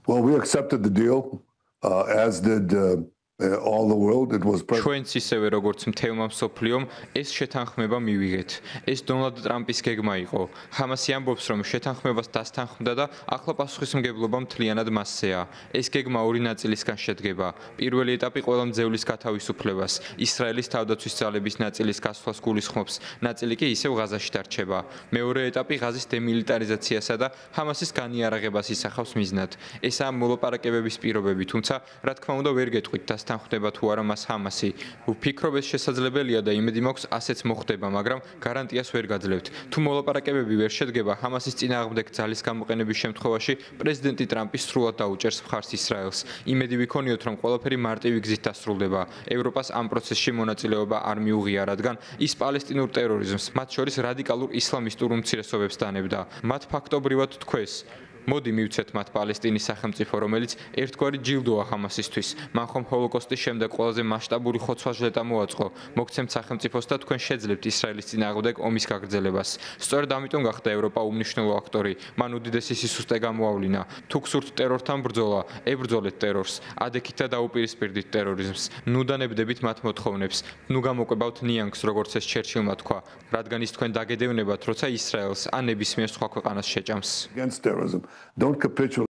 Well, we accepted the deal, as did all the world. It was ჩვენც ისევე როგორც მთელმა მსოფლიომ ეს შეთანხმება მივიღეთ. ეს დონალდ ტრამპის გეგმა იყო. ჰამასი ამბობს, რომ შეთანხმებას დასთანხმდა და ახლა პასუხისმგებლობა მთლიანად მასზეა. ეს გეგმა ორი ნაწილისგან შედგება. პირველი ეტაპი ყველა მძევლის გათავისუფლებას, ისრაელის თავდაცვის ძალების ნაწილის გასვლას გულისხმობს, ნაწილი კი ისევ ღაზაში დარჩება. მეორე ეტაპი ღაზის დემილიტარიზაციასა და ჰამასის განიარაღებას ისახავს მიზნად. ესაა მოლაპარაკებების პირობები, თუმცა რა თქმა უნდა ვერ გეტყვით დასთანხმდება თუ არა მას ჰამასი. ვფიქრობ, ეს შესაძლებელია და იმედი მაქვს ასეც მოხდება, მაგრამ გარანტიას ვერ გაძლევთ. თუ მოლაპარაკებები ვერ შედგება, ჰამასის წინააღმდეგ ძალის გამოყენების შემთხვევაში პრეზიდენტი ტრამპი სრულად დაუჭერს მხარს ისრაელს. იმედი ვიქონიოთ, რომ ყველაფერი მარტივი გზით დასრულდება. ევროპას ამ პროცესში მონაწილეობა არ მიუღია, რადგან ის პალესტინურ ტერორიზმს, მათ შორის რადიკალურ ისლამისტურ უმცირესობებს დანებდა. მათ ფაქტობრივად თქვეს მოდი მივცეთ მათ პალესტინის სახელმწიფო, რომელიც ერთგვარი ჯილდოა ჰამასისთვის. მან ხომ ჰოლოკოსტის შემდეგ ყველაზე მასშტაბური ხოცვა-ჟლეტა მოაწყო. მოგცემთ სახელმწიფოს და თქვენ შეძლებთ ისრაელის წინააღმდეგ ომის გაგრძელებას. სწორედ ამიტომ გახდა ევროპა უმნიშვნელო აქტორი. მან უდიდესი სისუსტე გამოავლინა. თუ გსურთ ტერორთან ბრძოლა, ებრძოლეთ ტერორს. ადექით და დაუპირისპირდით ტერორიზმს. ნუ დანებდებით მათ მოთხოვნებს. ნუ გამოკვებავთ ნიანგს, როგორც ეს ჩერჩილმა თქვა, რადგან ის თქვენ დაგედევნებათ, როცა ისრაელს ან ნებისმიერ სხვა ქვეყანას შეჭამს. against terrorism. Don't capitulate.